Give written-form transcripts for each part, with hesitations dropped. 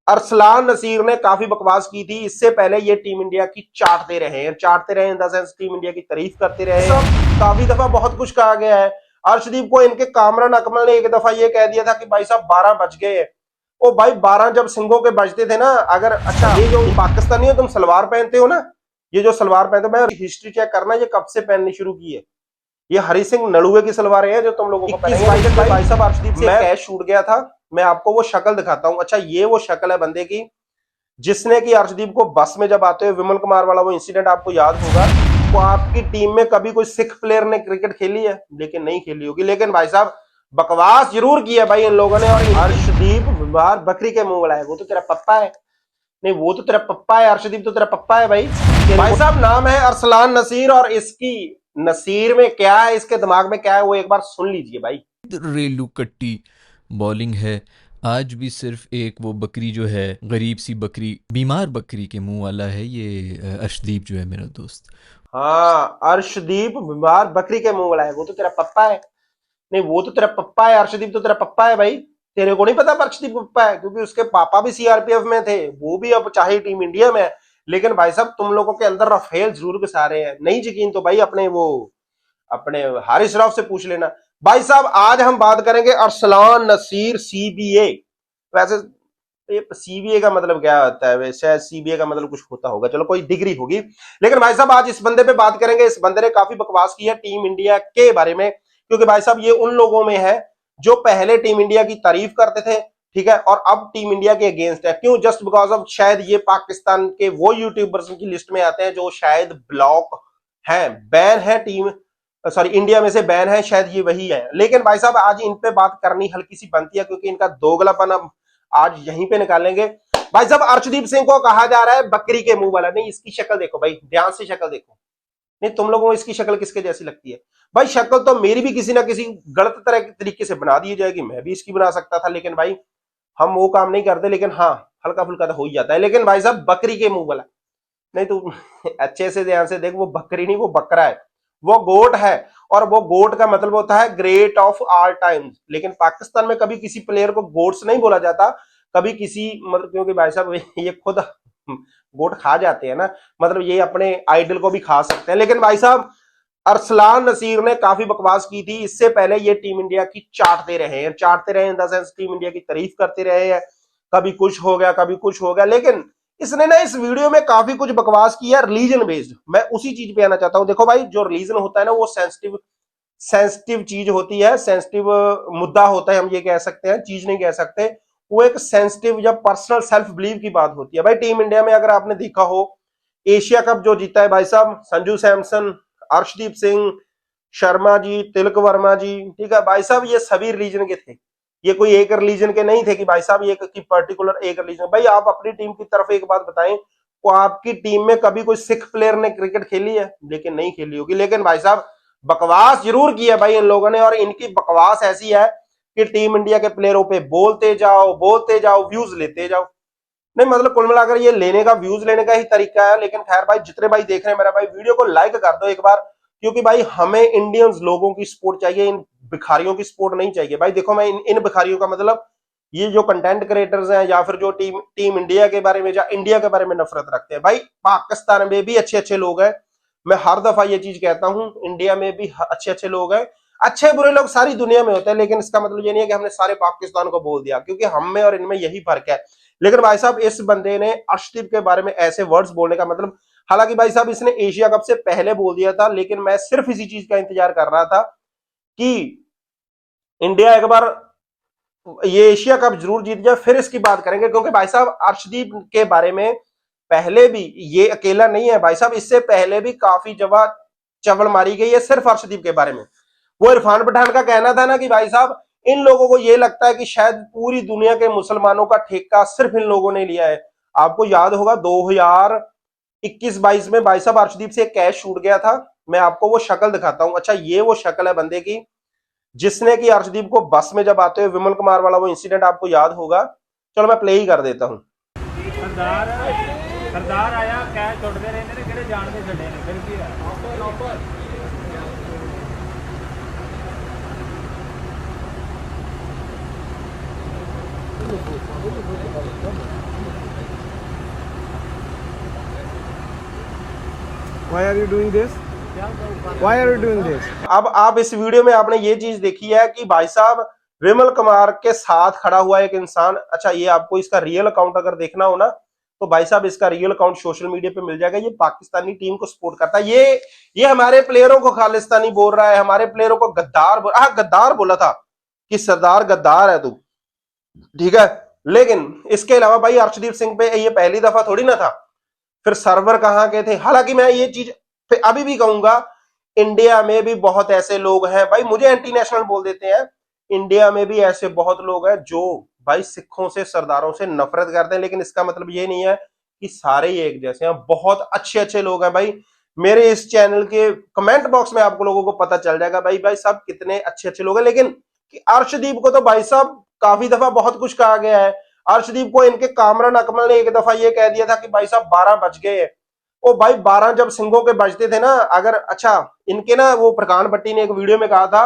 अरसलान नसीर ने काफी बकवास की थी। इससे पहले ये टीम इंडिया की चाटते रहे in the sense team India की तारीफ करते रहे हैं। काफी दफा बहुत कुछ कहा गया है। अर्शदीप को इनके कामरान अकमल ने एक दफा ये कह दिया था कि भाई साहब 12 बज गए हैं। ओ भाई 12 जब सिंगों के बजते थे ना, अगर अच्छा ये जो पाकिस्तानी हो तुम सलवार पहनते हो ना, ये जो सलवार पहनते हो, मैं हिस्ट्री चेक करना ये कब से पहननी शुरू की है। ये हरी सिंह नलुए की सलवारें हैं जो तुम लोगों को पहनेंगे। भाई साहब अर्शदीप से कैश छूट गया था। मैं आपको वो शक्ल दिखाता हूं। अच्छा ये वो शक्ल है बंदे की जिसने कि अर्शदीप को बस में जब आते हुए विमल कुमार वाला वो इंसिडेंट आपको याद होगा। तो आपकी टीम में कभी कोई सिख प्लेयर ने क्रिकेट खेली है लेकिन नहीं खेली होगी। लेकिन भाई साहब बकवास जरूर की है भाई इन लोगों ने। और अर्शदीप बीमार बकरी के मुंह वाला है। वो तो तेरा पप्पा है। नहीं वो तो तेरा पप्पा है। अर्शदीप तो तेरा पप्पा है भाई। भाई साहब नाम है अरसलान नसीर और इसकी नसीर में क्या है, इसके दिमाग में क्या है, वो एक बार सुन लीजिए भाई। रेलू कट्टी बॉलिंग है। आज भी सिर्फ एक वो बकरी जो है, गरीब सी बकरी, बीमार बकरी के मुंह वाला है ये अर्शदीप जो है मेरा दोस्त। हाँ अर्शदीप बीमार बकरी के मुंह वाला है। वो तो तेरा पप्पा है। नहीं वो तो तेरा पप्पा है। अर्शदीप तो तेरा पप्पा है भाई। तेरे को नहीं पता अर्शदीप पप्पा है क्योंकि उसके पापा भी सीआरपीएफ में थे। वो भी अब चाहे टीम इंडिया में है। लेकिन भाई साहब तुम लोगों के अंदर रफेल जरूर घुसा रहे हैं। नहीं यकीन तो भाई अपने हारिस राव से पूछ लेना। भाई साहब आज हम बात करेंगे अरसलान नसीर सीबीए। वैसे ये सीबीए का मतलब क्या होता है? वैसे सीबीए का मतलब कुछ होता होगा, चलो कोई डिग्री होगी। लेकिन भाई साहब आज इस बंदे पे बात करेंगे। इस बंदे ने काफी बकवास की है टीम इंडिया के बारे में, क्योंकि भाई साहब ये उन लोगों में है जो पहले टीम इंडिया की तारीफ करते थे, ठीक है, और अब टीम इंडिया के अगेंस्ट है। क्यों? जस्ट बिकॉज ऑफ शायद ये पाकिस्तान के वो यूट्यूबर्स की लिस्ट में आते हैं जो शायद ब्लॉक हैं, बैन है टीम, सॉरी इंडिया में से बैन है, शायद ये वही है। लेकिन भाई साहब आज इन पे बात करनी हल्की सी बनती है क्योंकि इनका दोगलापन अब आज यहीं पे निकालेंगे। भाई साहब अर्शदीप सिंह को कहा जा रहा है बकरी के मुंह वाला। नहीं इसकी शक्ल देखो भाई, ध्यान से शक्ल देखो। नहीं तुम लोगों को इसकी शक्ल किसके जैसी लगती है? भाई शक्ल तो मेरी भी किसी ना किसी गलत तरह के तरीके से बना दी जाएगी। मैं भी इसकी बना सकता था लेकिन भाई हम वो काम नहीं करते। लेकिन हाँ हल्का फुल्का तो हो ही जाता है। लेकिन भाई साहब बकरी के मुंह वाला नहीं, तू अच्छे से ध्यान से देख, वो बकरी नहीं वो बकरा है, वो गोट है। और वो गोट का मतलब होता है ग्रेट ऑफ ऑल टाइम। लेकिन पाकिस्तान में कभी किसी प्लेयर को गोट्स नहीं बोला जाता, कभी किसी मतलब, क्योंकि भाई साहब ये खुद गोट खा जाते हैं ना, मतलब ये अपने आइडल को भी खा सकते हैं। लेकिन भाई साहब अरसलान नसीर ने काफी बकवास की थी। इससे पहले ये टीम इंडिया की चाटते रहे in the sense team India की तारीफ करते रहे हैं। कभी कुछ हो गया कभी कुछ हो गया। लेकिन इसने ना इस वीडियो में काफी कुछ बकवास किया रिलीजन बेस्ड। मैं उसी चीज पे आना चाहता हूं। देखो भाई जो रिलीजन होता है ना वो सेंसिटिव सेंसिटिव चीज होती है, सेंसिटिव मुद्दा होता है, हम ये कह सकते हैं, चीज नहीं कह सकते। वो एक सेंसिटिव या पर्सनल सेल्फ बिलीव की बात होती है। भाई टीम इंडिया में अगर आपने देखा हो एशिया कप जो जीता है भाई साहब, संजू सैमसन, अर्शदीप सिंह, शर्मा जी, तिलक वर्मा जी, ठीक है भाई साहब, ये सभी रिलीजन के थे। ये कोई एक रिलीजन के नहीं थे कि भाई साहब ये कि पर्टिकुलर एक रिलीजन। भाई आप अपनी टीम की तरफ एक बात बताएं, तो आपकी टीम में कभी कोई सिख प्लेयर ने क्रिकेट खेली है लेकिन नहीं खेली होगी। लेकिन भाई साहब बकवास जरूर की है भाई इन लोगों ने। और इनकी बकवास ऐसी है कि टीम इंडिया के प्लेयरों पे बोलते जाओ व्यूज लेते जाओ। नहीं मतलब कुल मिलाकर ये लेने का, व्यूज लेने का ही तरीका है। लेकिन खैर भाई जितने भाई देख रहे हैं मेरा भाई वीडियो को लाइक कर दो एक बार, क्योंकि भाई हमें इंडियंस लोगों की सपोर्ट चाहिए, इन भिखारियों की सपोर्ट नहीं चाहिए। भाई देखो मैं इन भिखारियों का मतलब ये जो कंटेंट क्रिएटर्स हैं या फिर जो टीम टीम इंडिया के बारे में या इंडिया के बारे में नफरत रखते हैं। भाई पाकिस्तान में भी अच्छे अच्छे लोग हैं। मैं हर दफा ये चीज कहता हूं, इंडिया में भी अच्छे अच्छे लोग हैं। अच्छे बुरे लोग सारी दुनिया में होते हैं, लेकिन इसका मतलब ये नहीं है कि हमने सारे पाकिस्तान को बोल दिया, क्योंकि हम में और इनमें यही फर्क है। लेकिन भाई साहब इस बंदे ने अर्शदीप के बारे में ऐसे वर्ड्स बोलने का मतलब, हालांकि भाई साहब इसने एशिया कप से पहले बोल दिया था, लेकिन मैं सिर्फ इसी चीज का इंतजार कर रहा था कि इंडिया एक बार ये एशिया कप जरूर जीत जाए, फिर इसकी बात करेंगे। क्योंकि भाई साहब अर्शदीप के बारे में पहले भी, ये अकेला नहीं है भाई साहब, इससे पहले भी काफी जगह चवल मारी गई है सिर्फ अर्शदीप के बारे में। वो इरफान पठान का कहना था ना कि भाई साहब इन लोगों को ये लगता है कि शायद पूरी दुनिया के मुसलमानों का ठेका सिर्फ इन लोगों ने लिया है। आपको याद होगा 2021-22 में भाई साहब अर्शदीप से कैश छूट गया था। मैं आपको वो शक्ल दिखाता हूं। अच्छा ये वो शक्ल है बंदे की जिसने कि अर्शदीप को बस में जब आते हुए विमल कुमार वाला वो इंसिडेंट आपको याद होगा। चलो मैं प्ले ही कर देता हूं। सरदार सरदार आया कैच छुटते रहते ने किहड़े जान के छड्डे ने फिर की है Why are you doing this? Why are you doing this? अब आप इस वीडियो में आपने ये चीज देखी है कि भाई साहब विमल कुमार के साथ खड़ा हुआ एक इंसान, अच्छा ये आपको इसका रियल अकाउंट अगर देखना हो ना तो भाई साहब इसका रियल अकाउंट सोशल मीडिया पे मिल जाएगा। ये पाकिस्तानी टीम को सपोर्ट करता है, ये हमारे प्लेयरों को खालिस्तानी बोल रहा है, हमारे प्लेयरों को गद्दार गद्दार बोला था कि सरदार गद्दार है तू, ठीक है। लेकिन इसके अलावा भाई अर्शदीप सिंह पे ये पहली दफा थोड़ी ना था, फिर सर्वर कहां के थे। हालांकि मैं ये चीज अभी भी कहूंगा, इंडिया में भी बहुत ऐसे लोग हैं भाई, मुझे एंटी नेशनल बोल देते हैं, इंडिया में भी ऐसे बहुत लोग हैं जो भाई सिखों से सरदारों से नफरत करते हैं, लेकिन इसका मतलब ये नहीं है कि सारे ही एक जैसे हैं। बहुत अच्छे अच्छे लोग हैं भाई, मेरे इस चैनल के कमेंट बॉक्स में आपको लोगों को पता चल जाएगा भाई साहब कितने अच्छे अच्छे लोग हैं। लेकिन अर्शदीप को तो भाई साहब काफी दफा बहुत कुछ कहा गया है। अर्शदीप को इनके कामरान अकमल ने एक दफा ये कह दिया था कि भाई साहब 12 बज गए हैं। ओ भाई 12 जब सिंघों के बजते थे ना, अगर अच्छा इनके ना वो प्रकांड भट्टी ने एक वीडियो में कहा था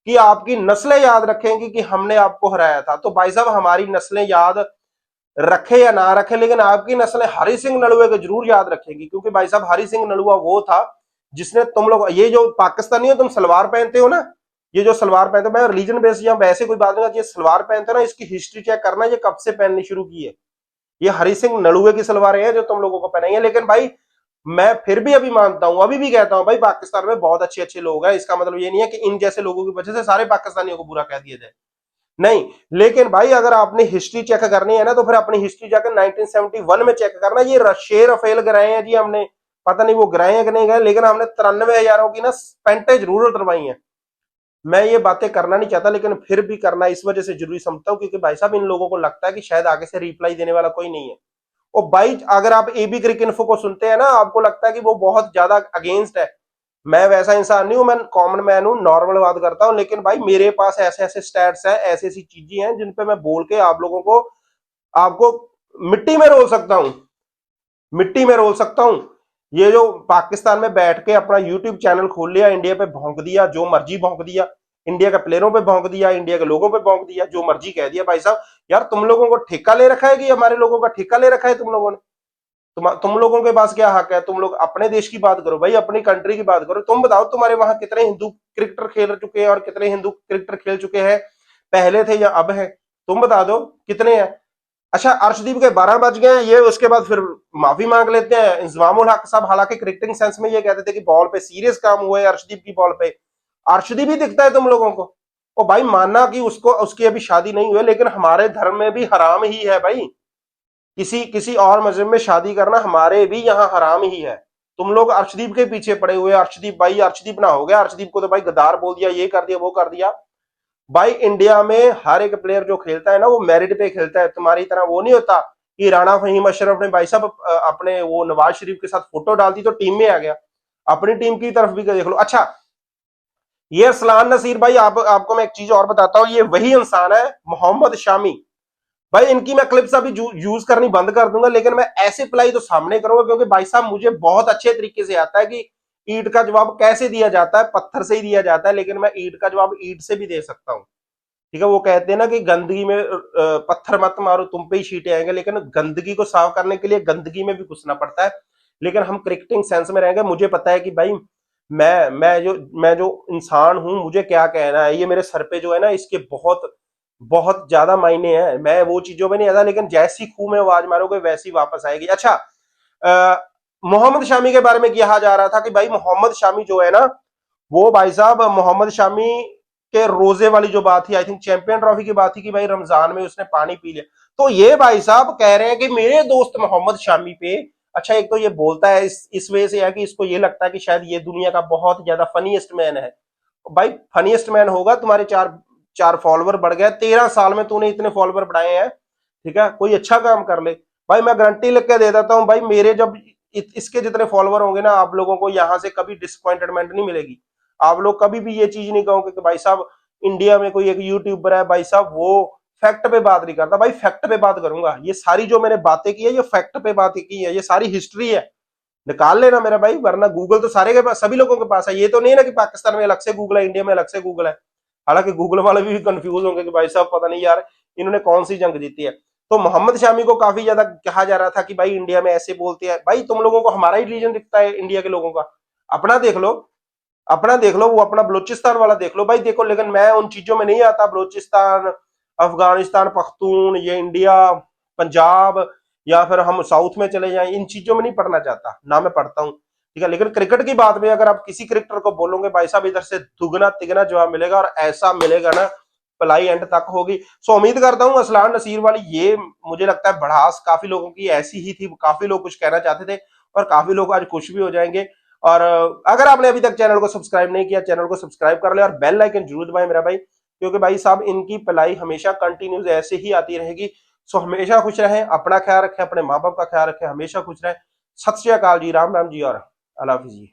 कि आपकी नस्लें याद रखेंगी कि हमने आपको हराया था। तो भाई साहब हमारी नस्लें याद रखे या ना रखे, लेकिन आपकी नस्लें हरि सिंह नलुए को जरूर याद रखेंगी, क्योंकि भाई साहब हरि सिंह नलुआ वो था जिसने तुम लोग, ये जो पाकिस्तानी हो तुम सलवार पहनते हो ना, ये जो सलवार पहनते हो, मैं रिलीजन बेस या वैसे कोई बात नहीं, ये सलवार पहनते हो ना, इसकी हिस्ट्री चेक करना ये कब से पहननी शुरू की है। ये हरि सिंह नलुए की सलवारें हैं जो तुम लोगों को पहनाई है। लेकिन भाई मैं फिर भी अभी मानता हूं, अभी भी कहता हूं भाई पाकिस्तान में बहुत अच्छे अच्छे लोग हैं। इसका मतलब ये नहीं है कि इन जैसे लोगों की वजह से सारे पाकिस्तानियों को बुरा कह दिया जाए, नहीं। लेकिन भाई अगर आपने हिस्ट्री चेक करनी है ना तो फिर अपनी हिस्ट्री जाकर 1971 में चेक करना। ये शेर अफेल गिराए हैं जी हमने, पता नहीं वो गिराए हैं कि नहीं गए, लेकिन हमने 93,000 की ना पेंटे जरूर उतरवाई है। मैं ये बातें करना नहीं चाहता, लेकिन फिर भी करना इस वजह से जरूरी समझता हूं क्योंकि भाई साहब इन लोगों को लगता है कि शायद आगे से रिप्लाई देने वाला कोई नहीं है। और भाई अगर आप एबी क्रिक इन्फो को सुनते हैं ना, आपको लगता है कि वो बहुत ज्यादा अगेंस्ट है। मैं वैसा इंसान नहीं हूं, मैं कॉमन मैन हूं, नॉर्मल बात करता हूं। लेकिन भाई मेरे पास ऐसे ऐसे स्टैट्स हैं, ऐसी ऐसी चीजें हैं जिन पे मैं बोल के आप लोगों को, आपको मिट्टी में रोल सकता हूं, मिट्टी में रोल सकता हूं। ये जो पाकिस्तान में बैठ के अपना यूट्यूब चैनल खोल लिया, इंडिया पे भौंक दिया, जो मर्जी भौंक दिया, इंडिया के प्लेयरों पे भौंक दिया, इंडिया के लोगों पे भौंक दिया, जो मर्जी कह दिया। भाई साहब यार तुम लोगों को ठेका ले रखा है कि हमारे लोगों का ठेका ले रखा है तुम लोगों ने? तुम लोगों के पास क्या हक है? तुम लोग अपने देश की बात करो भाई, अपनी कंट्री की बात करो। तुम बताओ तुम्हारे वहां कितने हिंदू क्रिकेटर खेल चुके हैं और कितने हिंदू क्रिकेटर खेल चुके हैं, पहले थे या अब है? तुम बता दो कितने हैं। अच्छा अर्शदीप के 12 बज गए हैं, ये उसके बाद फिर माफी मांग लेते हैं। इंजमामुल हक साहब हालांकि क्रिकेटिंग सेंस में ये कहते थे कि बॉल पे सीरियस काम हुआ है अर्शदीप की बॉल पे। अर्शदीप ही दिखता है तुम लोगों को। और भाई मानना कि उसकी अभी शादी नहीं हुई, लेकिन हमारे धर्म में भी हराम ही है भाई, किसी और मजहब में शादी करना हमारे भी यहाँ हराम ही है। तुम लोग अर्शदीप के पीछे पड़े हुए, अर्शदीप भाई अर्शदीप ना हो गया, अर्शदीप को तो भाई गद्दार बोल दिया, ये कर दिया वो कर दिया। भाई इंडिया में हर एक प्लेयर जो खेलता है ना वो मेरिट पे खेलता है, तुम्हारी तरह वो नहीं होता कि राणा फहीम अशरफ ने भाई साहब अपने वो नवाज शरीफ के साथ फोटो डाल दी तो टीम में आ गया। अपनी टीम की तरफ भी देख लो। अच्छा ये अरसलान नसीर भाई, आपको मैं एक चीज और बताता हूँ, ये वही इंसान है मोहम्मद शामी भाई। इनकी मैं क्लिप्स अभी यूज करनी बंद कर दूंगा, लेकिन मैं ऐसे प्लाई तो सामने करूंगा क्योंकि भाई साहब मुझे बहुत अच्छे तरीके से आता है कि ईंट का जवाब कैसे दिया जाता है, पत्थर से ही दिया जाता है, लेकिन मैं ईंट का जवाब ईंट से भी दे सकता हूं, ठीक है। वो कहते हैं ना कि गंदगी में पत्थर मत मारो तुम पे ही छींटे आएंगे, लेकिन गंदगी को साफ करने के लिए गंदगी में भी घुसना पड़ता है। लेकिन हम क्रिकेटिंग सेंस में रहेंगे, मुझे पता है कि भाई मैं जो इंसान हूं, मुझे क्या कहना है, ये मेरे सर पे जो है ना इसके बहुत बहुत ज्यादा मायने हैं। मैं वो चीजों में नहीं आता, लेकिन जैसी खूह में आवाज मारोगे वैसी वापस आएगी। अच्छा मोहम्मद शामी के बारे में कहा जा रहा था कि भाई मोहम्मद शामी जो है ना, वो भाई साहब मोहम्मद शामी के रोजे वाली जो बात थी, आई थिंक चैंपियन ट्रॉफी की बात थी कि भाई रमजान में उसने पानी पी लिया। तो ये भाई साहब कह रहे हैं कि मेरे दोस्त मोहम्मद शामी पे, अच्छा एक तो ये बोलता है इस वजह से है कि इसको ये लगता है कि शायद ये दुनिया का बहुत ज्यादा फनीएस्ट मैन है। भाई फनीएस्ट मैन होगा, तुम्हारे चार फॉलोवर बढ़ गए, 13 साल में तूने इतने फॉलोवर बढ़ाए हैं, ठीक है, कोई अच्छा काम कर ले। भाई मैं गारंटी लिख के दे देता हूं भाई, मेरे जब इसके जितने फॉलोवर होंगे ना, आप लोगों को यहां से कभी डिसअपॉइंटमेंट नहीं मिलेगी। आप लोग कभी भी ये चीज नहीं कहोगे कि भाई साहब इंडिया में कोई एक यूट्यूबर है भाई साहब वो फैक्ट पे बात नहीं करता। भाई फैक्ट पे बात करूंगा, ये सारी जो मैंने बातें की है ये फैक्ट पे बात की है, ये सारी हिस्ट्री है, निकाल लेना मेरा भाई। वरना गूगल तो सारे के पास, सभी लोगों के पास है। ये तो नहीं ना कि पाकिस्तान में अलग से गूगल है, इंडिया में अलग से गूगल है। हालांकि गूगल वाले भी कंफ्यूज होंगे कि भाई साहब पता नहीं यार इन्होंने कौन सी जंग जीती है। तो मोहम्मद शामी को काफी ज्यादा कहा जा रहा था कि भाई इंडिया में ऐसे बोलते हैं। भाई तुम लोगों को हमारा ही रिलीजन दिखता है इंडिया के लोगों का, अपना देख लो, अपना देख लो, वो अपना बलूचिस्तान वाला देख लो भाई। देखो, लेकिन मैं उन चीजों में नहीं आता, बलूचिस्तान, अफगानिस्तान, पख्तून, ये इंडिया, पंजाब, या फिर हम साउथ में चले जाएं, इन चीजों में नहीं पढ़ना चाहता, ना मैं पढ़ता हूं, ठीक है। लेकिन क्रिकेट की बात में अगर आप किसी क्रिकेटर को बोलोगे भाई साहब इधर से दुगना तिगना जवाब मिलेगा, और ऐसा मिलेगा ना, पलाई एंड तक होगी। सो उम्मीद करता हूं असलान नसीर वाली ये मुझे लगता है भड़ास काफी लोगों की ऐसी ही थी, काफी लोग कुछ कहना चाहते थे और काफी लोग आज खुश भी हो जाएंगे। और अगर आपने अभी तक चैनल को सब्सक्राइब नहीं किया, चैनल को सब्सक्राइब कर ले और बेल आइकन जरूर दबाएं मेरा भाई, क्योंकि भाई साहब इनकी पलाई हमेशा कंटिन्यूज ऐसे ही आती रहेगी। सो हमेशा खुश रहें, अपना ख्याल रखें, अपने माँ बाप का ख्याल रखें, हमेशा खुश रहें। सत श्री अकाल जी, राम राम जी और अल्लाह हाफिज जी।